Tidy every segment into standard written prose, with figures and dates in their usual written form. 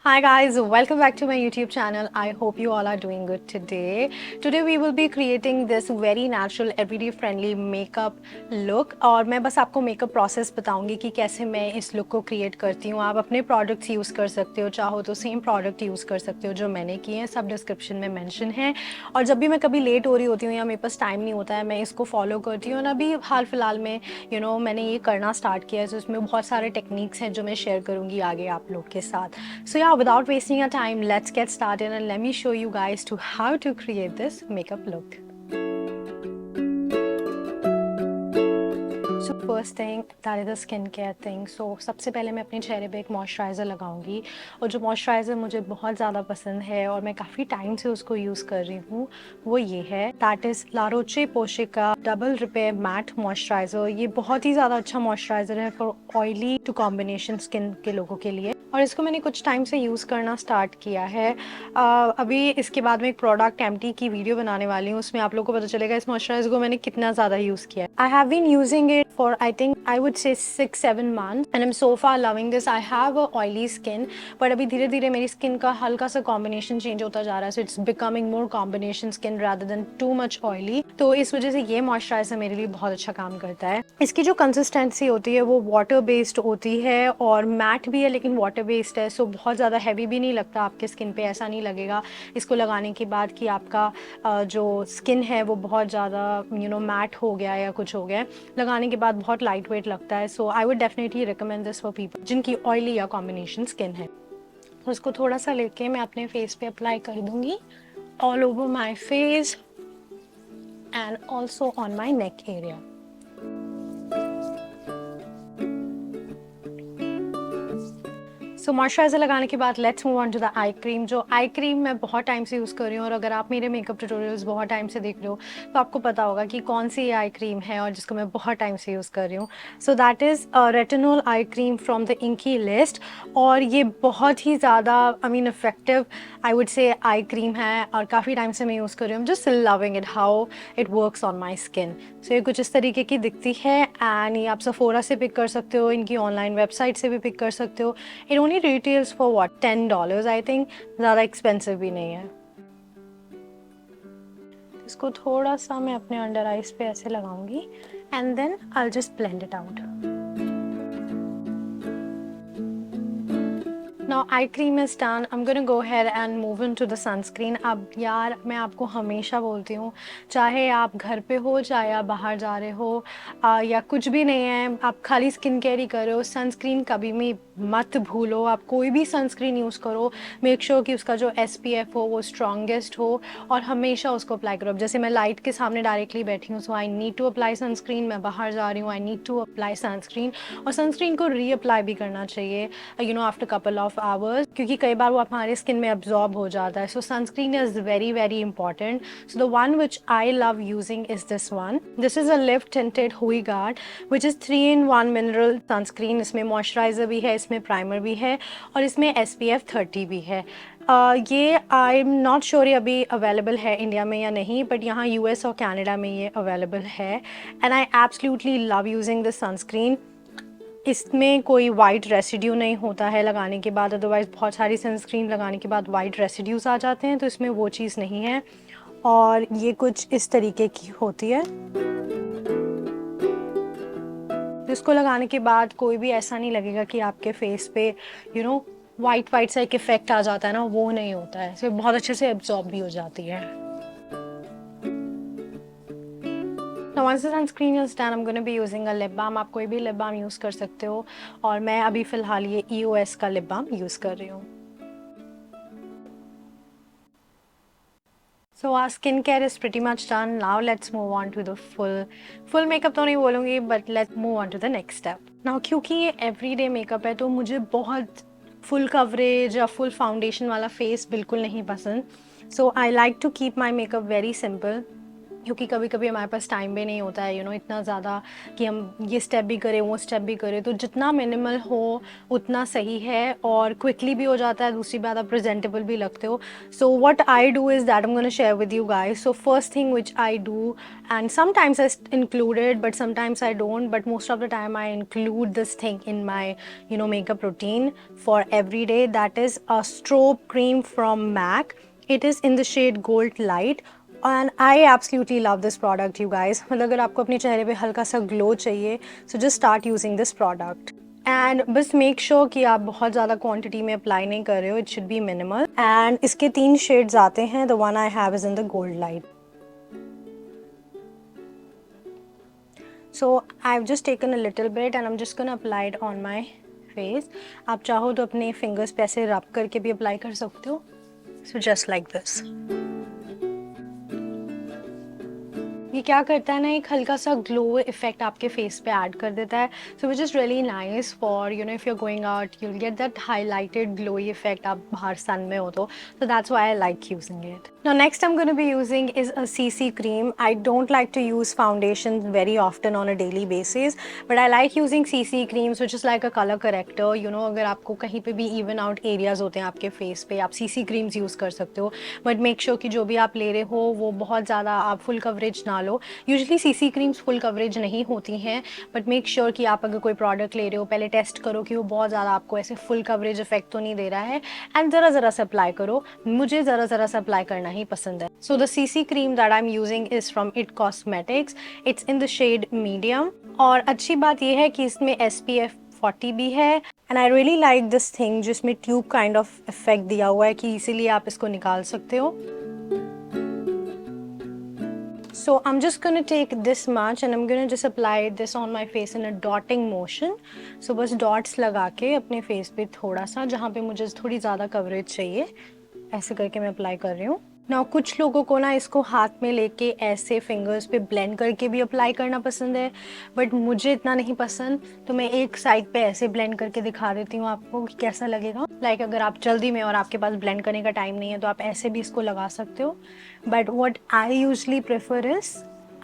Hi guys, welcome back to my YouTube channel. I hope you all are doing good today. Today we will be creating this very natural, everyday friendly makeup look और मैं बस आपको makeup process बताऊंगी कि कैसे मैं इस look को क्रिएट करती हूँ. आप अपने प्रोडक्ट्स यूज़ कर सकते हो, चाहो तो सेम प्रोडक्ट यूज़ कर सकते हो जो मैंने किए हैं, सब डिस्क्रिप्शन में मेंशन है. और जब भी मैं कभी लेट हो रही होती हूँ या मेरे पास टाइम नहीं होता है, मैं इसको फॉलो करती हूँ. और अभी हाल फिलहाल में मैंने ये करना स्टार्ट किया है, तो इसमें बहुत सारे टेक्निक्स हैं जो मैं शेयर करूँगी आगे आप लोग के साथ. So yeah, without wasting your time, let's get started and let me show you guys to how to create this makeup look. So first thing, that is the skincare thing. So सबसे पहले मैं अपने चेहरे पे एक moisturiser लगाऊंगी, और जो मॉइस्चराइज़र मुझे बहुत ज़्यादा पसंद है और मैं काफ़ी टाइम से उसको यूज़ कर रही हूँ, वो ये है. दैट इज़ ला रोचे पोर्चे का डबल रिपेयर मैट मॉइस्चराइज़र. ये बहुत ही ज़्यादा अच्छा मॉइस्चराइज़र है for oily to combination skin के लोगों के लिए, और इसको मैंने कुछ टाइम से यूज़ करना स्टार्ट किया है. अभी इसके बाद में एक प्रोडक्ट एम्प्टी की वीडियो बनाने वाली हूँ, उसमें आप लोगों को पता चलेगा इस मॉइस्चराइज़र को मैंने कितना ज़्यादा यूज़ किया है. I have been using it for I think I would say 6-7 months and I'm so far loving this. I have a oily skin, but अभी धीरे धीरे मेरी स्किन का हल्का सा कॉम्बिनेशन चेंज होता जा रहा है, so it's becoming more combination skin rather than too much oily. तो इस वजह से ये मॉइस्चराइजर मेरे लिए बहुत अच्छा काम करता है. इसकी जो कंसिस्टेंसी होती है वो वाटर बेस्ड होती है और मैट भी है, लेकिन वाटर बेस्ड है, सो बहुत ज़्यादा हैवी भी नहीं लगता आपके स्किन पे. ऐसा नहीं लगेगा इसको लगाने के बाद कि आपका जो स्किन है वो बहुत ज़्यादा मैट हो गया या कुछ हो गया. लगाने के बाद बहुत लाइट वेट लगता है. So I would definitely recommend this for people जिनकी ऑयली या कॉम्बिनेशन स्किन है. तो उसको थोड़ा सा लेके मैं अपने फेस पे अप्लाई कर दूंगी, all over my face and also on my neck area. So moisturiser लगाने के बाद let's move on to the eye cream. जो आई क्रीम मैं बहुत टाइम से यूज़ कर रही हूँ, और अगर आप मेरे मेकअप ट्यूटोरियल्स बहुत टाइम से देख रहे हो तो आपको पता होगा कि कौन सी आई क्रीम है और जिसको मैं बहुत टाइम से यूज़ कर रही हूँ. So that is retinol eye cream from the inky list. और ये बहुत ही ज़्यादा effective I would say eye cream है, और काफ़ी टाइम से मैं यूज़ कर रही हूँ. Just loving it how it works on my skin. So ये कुछ इस तरीके की दिखती है, एंड ये आप सफोरा से पिक कर सकते हो, इनकी ऑनलाइन वेबसाइट से भी पिक कर सकते हो. It only retails for what $10 I think, ज़्यादा एक्सपेंसिव भी नहीं है. इसको थोड़ा सा मैं अपने अंडर आइज पे ऐसे लगाऊंगी and then I will just blend it out. Now eye cream is done. I'm gonna go ahead and move into the sunscreen. अब यार मैं आपको हमेशा बोलती हूँ, चाहे आप घर पे हो चाहे आप बाहर जा रहे हो या कुछ भी नहीं है, आप खाली स्किन केयर ही कर रहे हो, सनस्क्रीन कभी भी मत भूलो. आप कोई भी सनस्क्रीन यूज़ करो, मेक श्योर कि उसका जो SPF हो वो स्ट्रॉन्गेस्ट हो, और हमेशा उसको अप्लाई करो. अब जैसे मैं लाइट के सामने डायरेक्टली बैठी हूँ, so I need to apply sunscreen. मैं बाहर जा रही हूँ, I need to apply sunscreen. और सनस्क्रीन को रीअप्लाई भी करना चाहिए आफ्टर कपल ऑफ आवर्स, क्योंकि कई बार वो हमारे स्किन में अब्जॉर्ब हो जाता है. So sunscreen is very very important. So the one which I love using is this one. This is a lift tinted hue guard which is 3-in-1 mineral sunscreen. इसमें moisturiser भी है, इसमें primer भी है, और इसमें SPF 30 भी है. ये आई एम नॉट श्योर अभी अवेलेबल है इंडिया में या नहीं, बट यहाँ US और कनाडा में ये अवेलेबल है. And I absolutely love using this sunscreen. इसमें कोई वाइट रेसिड्यू नहीं होता है लगाने के बाद, अदरवाइज़ बहुत सारी सनस्क्रीन लगाने के बाद वाइट रेसिड्यूज़ आ जाते हैं, तो इसमें वो चीज़ नहीं है. और ये कुछ इस तरीके की होती है. जिसको लगाने के बाद कोई भी ऐसा नहीं लगेगा कि आपके फेस पे वाइट वाइट सा एक इफेक्ट आ जाता है ना, वो नहीं होता है. तो बहुत अच्छे से एब्जॉर्ब भी हो जाती है. Now once the sunscreen is done, I'm going to be using a lip balm. आप कोई भी लिप बाम यूज़ कर सकते हो, और मैं अभी फ़िलहाल ये EOS का लिप बाम यूज़ कर रही हूँ. So our skincare is pretty much done. Now let's move on to the full makeup तो नहीं बोलूँगी, but let's move on to the next step. Now क्योंकि ये everyday makeup है, तो मुझे बहुत फुल कवरेज या फुल फाउंडेशन वाला फेस बिल्कुल नहीं पसंद. So I like to keep my makeup very simple. क्योंकि कभी कभी हमारे पास टाइम भी नहीं होता है इतना ज़्यादा कि हम ये स्टेप भी करें वो स्टेप भी करें, तो जितना मिनिमल हो उतना सही है और क्विकली भी हो जाता है। दूसरी बात, आप प्रेजेंटेबल भी लगते हो। So what I do is that I am gonna share with you guys. So first thing which I do, and sometimes I include it but sometimes I don't, but most of the time I include this thing in my makeup routine for every day. That is a strobe cream from MAC. It is in the shade Gold Light and I absolutely love this product you guys. मतलब अगर आपको अपने चेहरे पे हल्का सा glow चाहिए, so just start using this product. And बस मेक श्योर कि आप बहुत ज़्यादा क्वांटिटी में अप्लाई नहीं कर रहे हो, it should be minimal. And इसके 3 शेड्स आते हैं, the one I have is in the gold light. So I've just taken a little bit and I'm just gonna apply it on my face. आप चाहो तो अपने fingers पे ऐसे रब करके भी अप्लाई कर सकते हो। So just like this. ये क्या करता है ना, एक हल्का सा ग्लो इफेक्ट आपके फेस पे ऐड कर देता है। So which is really nice for if you are going out you will get that highlighted glowy effect, आप बाहर सन में हो तो that's why I like using it. Now next I am gonna be using is a CC cream. I don't like to use foundation very often on a daily basis, but I like using CC creams which is like a colour corrector. अगर आपको कहीं पे भी even out areas होते हैं आपके face पे, आप सीसी क्रीम्स यूज़ कर सकते हो, बट मेक श्योर कि जो भी आप ले रहे हो वो बहुत ज़्यादा आप फुल कवरेज ना लो। Usually CC creams full coverage नहीं होती हैं, बट मेक श्योर कि आप अगर कोई प्रोडक्ट ले रहे हो पहले टेस्ट करो कि वो बहुत ज़्यादा आपको ऐसे फुल कवरेज इफेक्ट तो नहीं दे रहा है, एंड ज़रा सा अप्लाई करो। मुझे ज़रा सा अप्लाई करना ही पसंद है। So the CC cream that I am using is from IT Cosmetics. It's in the shade medium और अच्छी बात यह है कि इसमें SPF 40 भी है। And I really like this thing जिसमें ट्यूब काइंड ऑफ इफेक्ट दिया हुआ है कि इसीलिए आप इसको निकाल सकते हो। So I'm just going to take this much and I'm going to just apply this on my face in a dotting motion. So बस dots लगा के अपने face पे थोड़ा सा, जहाँ पे मुझे थोड़ी ज़्यादा coverage चाहिए, ऐसे करके मैं apply कर रही हूँ। Now कुछ लोगों को ना इसको हाथ में लेके ऐसे फिंगर्स पे ब्लेंड करके भी अप्लाई करना पसंद है, बट मुझे इतना नहीं पसंद, तो मैं एक साइड पे ऐसे ब्लेंड करके दिखा देती हूँ आपको कि कैसा लगेगा। लाइक अगर आप जल्दी में और आपके पास ब्लेंड करने का टाइम नहीं है तो आप ऐसे भी इसको लगा सकते हो, but what I usually prefer is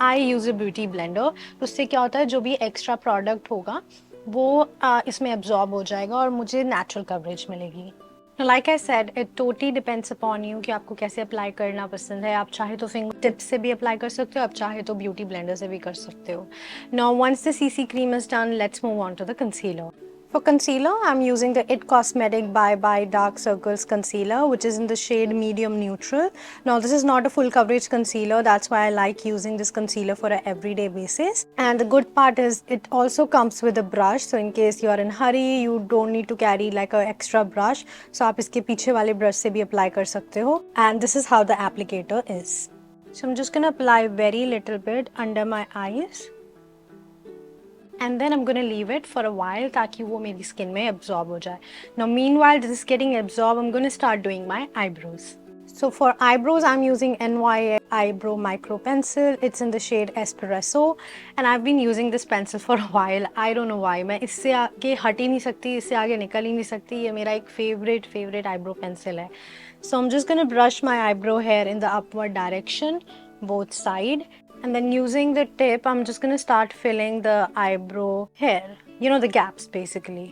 I use a beauty blender. तो उससे क्या होता है, जो भी एक्स्ट्रा प्रोडक्ट होगा वो इसमें एब्जॉर्ब हो जाएगा और मुझे नेचुरल कवरेज मिलेगी। Like I said, it totally depends upon you कि आपको कैसे अप्लाई करना पसंद है। आप चाहे तो फिंगर टिप्स से भी अप्लाई कर सकते हो, आप चाहे तो ब्यूटी ब्लेंडर से भी कर सकते हो। Now once the CC cream is done, let's move on to the concealer. For concealer, I'm using the It Cosmetic Bye Bye Dark Circles Concealer, which is in the shade Medium Neutral. Now, this is not a full coverage concealer. That's why I like using this concealer for an everyday basis. And the good part is it also comes with a brush. So, in case you're in a hurry, you don't need to carry like an extra brush. So, आप इसके पीछे वाले brush से भी apply कर सकते हो. And this is how the applicator is. So, I'm just gonna apply very little bit under my eyes. And then I'm gonna leave it for a while ताकि वो मेरी skin में absorb हो जाए. Now meanwhile this is getting absorbed, I'm gonna start doing my eyebrows. So for eyebrows I'm using NYX eyebrow micro pencil. It's in the shade Espresso and I've been using this pencil for a while. I don't know why. मैं इससे आगे हट ही नहीं सकती, इससे आगे निकल ही नहीं सकती। ये मेरा एक favorite eyebrow pencil है. So I'm just gonna brush my eyebrow hair in the upward direction, both side. And then using the tip, I'm just gonna start filling the eyebrow hair. The gaps basically.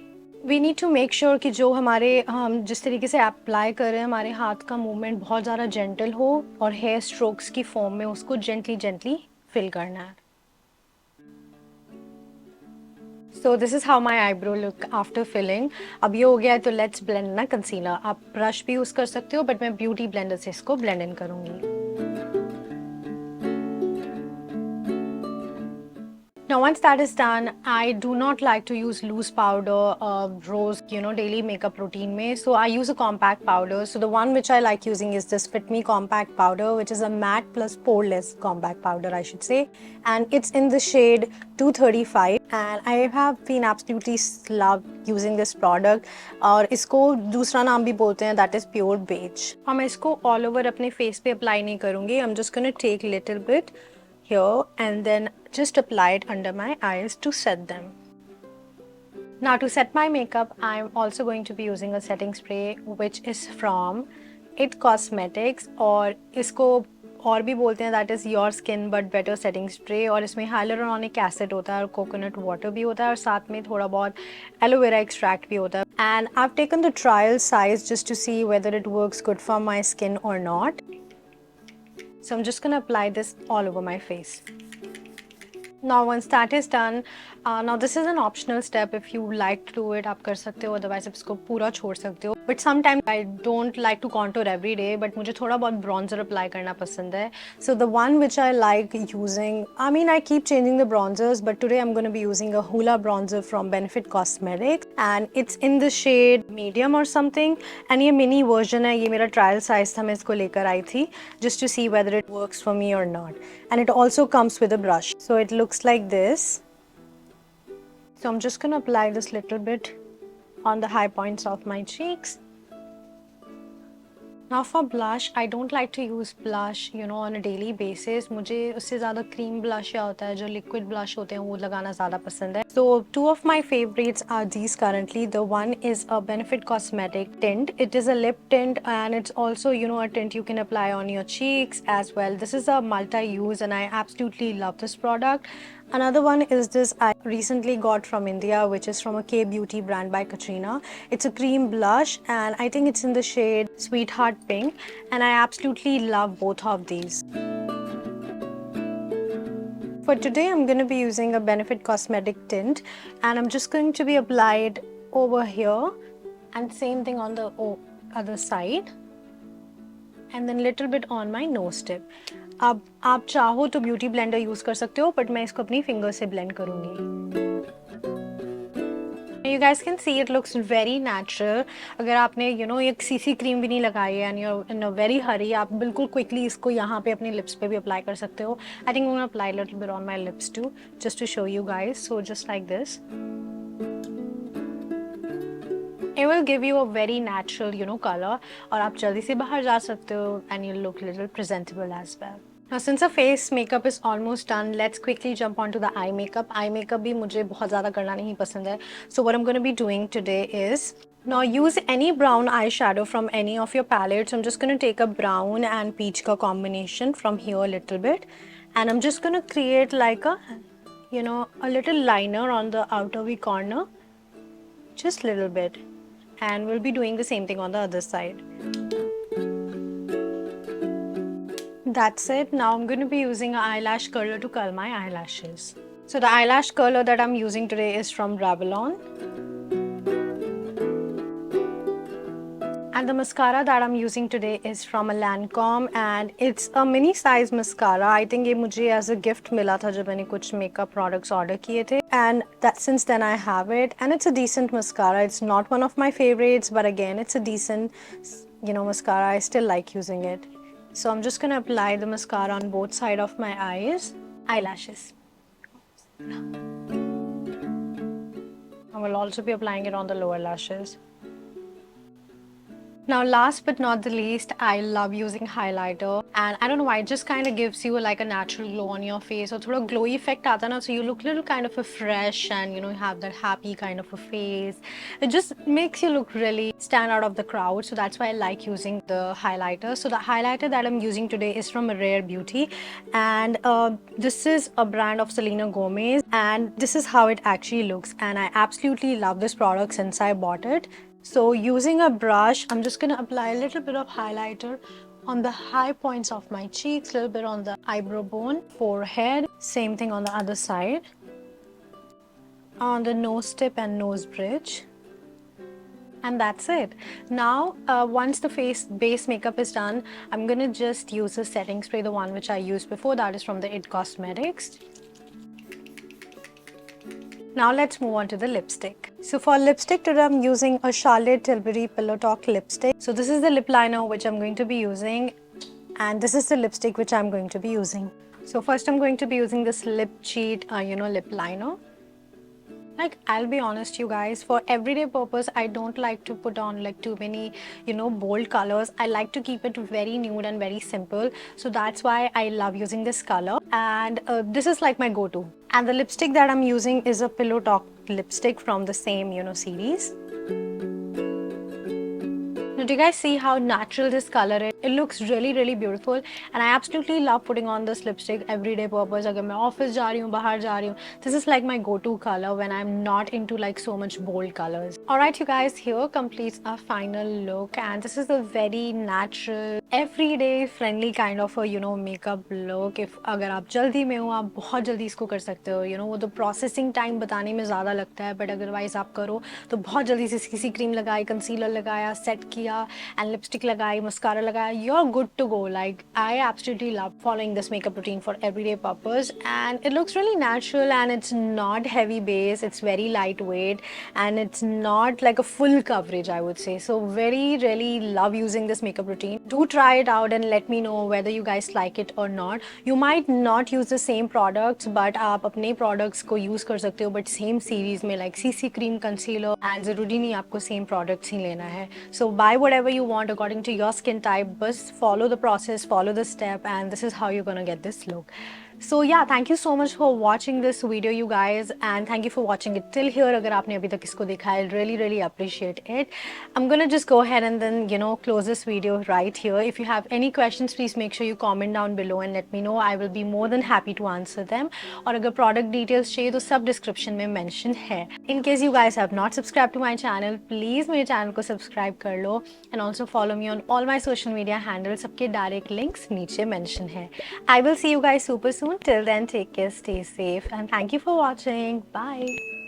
We need to make sure कि जो हम जिस तरीके से apply कर रहे हैं, हमारे हाथ का मूवमेंट बहुत ज़्यादा जेंटल हो और हेयर स्ट्रोक्स की फॉर्म में उसको जेंटली फिल करना है. So this is how my eyebrow look after filling. अब ये हो गया है तो let's blend ना concealer. आप ब्रश भी यूज़ कर सकते हो, बट मैं ब्यूटी ब्लेंडर से इसको ब्लेंड इन करूँगी. Now once that is done, I do not like to use loose powder, rose, daily makeup routine में. So I use a compact powder. So the one which I like using is this Fit Me compact powder, which is a matte plus poreless compact powder, I should say. And it's in the shade 235. And I have been absolutely loved using this product. और इसको दूसरा नाम भी बोलते हैं, that is pure beige. और मैं इसको all over अपने face पे apply नहीं करूँगी. I'm just gonna take little bit here and then just apply it under my eyes to set them. Now to set my makeup, I'm also going to be using a setting spray which is from It Cosmetics और इसको और भी बोलते हैं that is your skin but better setting spray, और इसमें hyaluronic acid होता है और कोकोनट वाटर भी होता है और साथ में थोड़ा बहुत एलोवेरा एक्सट्रैक्ट भी होता है. And I have taken the trial size just to see whether it works good for my skin और not. So I'm just gonna apply this all over my face. Now once that is done, now this is an optional step. If you like to do it, आप कर सकते हो, otherwise आप इसको पूरा छोड़ सकते हो. But sometimes I don't like to contour every day, but मुझे थोड़ा बहुत bronzer apply करना पसंद है. So the one which I like using, I mean I keep changing the bronzers, but today I'm going to be using a Hoola bronzer from Benefit Cosmetics, and it's in the shade medium or something. And ये mini version है, ये मेरा trial size था, मैं इसको लेकर आई थी just to see whether it works for me or not. And it also comes with a brush, so it looks like this. So I'm just gonna apply this little bit on the high points of my cheeks. Now for blush, I don't like to use blush, you know, on a daily basis. मुझे उससे ज़्यादा cream blush या होता है जो liquid blush होते हैं वो लगाना ज़्यादा पसंद है. So two of my favorites are these currently. The one is a Benefit Cosmetic tint. It is a lip tint and it's also, you know, a tint you can apply on your cheeks as well. This is a multi-use and I absolutely love this product. Another one is this I recently got from India, which is from a K-beauty brand by Katrina. It's a cream blush and I think it's in the shade Sweetheart Pink, and I absolutely love both of these. For today, I'm going to be using a Benefit Cosmetic tint and I'm just going to be applied over here and same thing on the other side and then little bit on my nose tip. अब आप चाहो तो beauty blender use कर सकते हो, but मैं इसको अपनी फिंगर से ब्लेंड करूँगी. You guys can see it looks very natural. अगर आपने you know एक सीसी क्रीम भी नहीं लगाई है and you're in a very hurry, आप बिल्कुल quickly इसको यहाँ पे अपने lips पे भी apply कर सकते हो. I think I'm gonna apply a little bit on my lips too, just to show you guys. So just like this. It will give you a very natural, you know, color, और आप जल्दी से बाहर जा सकते हो and you look little presentable as well. Now since the face makeup is almost done, let's quickly jump onto the eye makeup. Eye makeup भी मुझे बहुत ज़्यादा करना नहीं पसंद है. So what I'm going to be doing today is, now use any brown eyeshadow from any of your palettes. I'm just going to take a brown and peach ka combination from here a little bit, and I'm just going to create like a, you know, a little liner on the outer V corner, just little bit, and we'll be doing the same thing on the other side. That's it. Now I'm going to be using an eyelash curler to curl my eyelashes. So the eyelash curler that I'm using today is from Revlon. And the mascara that I'm using today is from Lancome and it's a mini size mascara. I think ये मुझे as a gift मिला था जब मैंने कुछ makeup products order किए थे. And that since then I have it and it's a decent mascara. It's not one of my favorites, but again it's a decent, you know, mascara. I still like using it. So I'm just going to apply the mascara on both sides of my eyelashes. I will also be applying it on the lower lashes. Now last but not the least, I love using highlighter and I don't know why, it just kind of gives you like a natural glow on your face, or thoda glowy effect aata na, so you look little kind of a fresh and you know have that happy kind of a face. It just makes you look really stand out of the crowd, so that's why I like using the highlighter. So the highlighter that I'm using today is from Rare Beauty and this is a brand of Selena Gomez and this is how it actually looks, and I absolutely love this product since I bought it. So using a brush, I'm just going to apply a little bit of highlighter on the high points of my cheeks, a little bit on the eyebrow bone, forehead, same thing on the other side, on the nose tip and nose bridge. And that's it. Now, once the base makeup is done, I'm going to just use a setting spray, the one which I used before, that is from the IT Cosmetics. Now let's move on to the lipstick. So for lipstick today I'm using a Charlotte Tilbury Pillow Talk lipstick. So this is the lip liner which I'm going to be using and this is the lipstick which I'm going to be using. So first I'm going to be using this Lip Cheat, you know, lip liner. Like, I'll be honest you guys, for everyday purpose I don't like to put on like too many, you know, bold colors. I like to keep it very nude and very simple, so that's why I love using this color, and this is like my go-to. And the lipstick that I'm using is a Pillow Talk lipstick from the same, you know, series. Now Do you guys see how natural this color is? It looks really beautiful and I absolutely love putting on this lipstick everyday purpose. अगर मैं office जा रही हूँ, बाहर जा रही हूँ, this is like my go-to color when I'm not into like so much bold colors. Alright you guys, here completes our final look and this is a very natural, everyday friendly kind of a makeup look. If अगर आप जल्दी में हो, आप बहुत जल्दी इसको कर सकते हो. वो तो processing time बताने में ज़्यादा लगता है, but otherwise आप करो तो बहुत जल्दी से CC क्रीम लगाई, कंसीलर लगाया, सेट किया and lipstick लगाई, mascara लगाया, you're good to go. Like I absolutely love following this makeup routine for everyday purpose and it looks really natural and it's not heavy base, it's very lightweight and it's not like a full coverage I would say. So really love using this makeup routine. Do try it out and let me know whether you guys like it or not. You might not use the same products but आप अपने products को use कर सकते हो but same series में like CC cream, concealer and ज़रूरी नहीं आपको same products ही लेना है. So buy whatever you want according to your skin type, just follow the process, follow the step and this is how you're gonna get this look. So yeah, thank you so much for watching this video you guys and thank you for watching it till here. अगर आपने अभी तक इसको देखा है, really appreciate it. I'm gonna just go ahead and then close this video right here. If you have any questions, please make sure you comment down below and let me know. I will be more than happy to answer them. और अगर product details चाहिए तो सब description में mention है. In case you guys have not subscribed to my channel, please मेरे channel को subscribe कर लो and also follow me on all my social media handles. सबके direct links नीचे mention है. I will see you guys super soon. Till then, take care, stay safe and thank you for watching. Bye.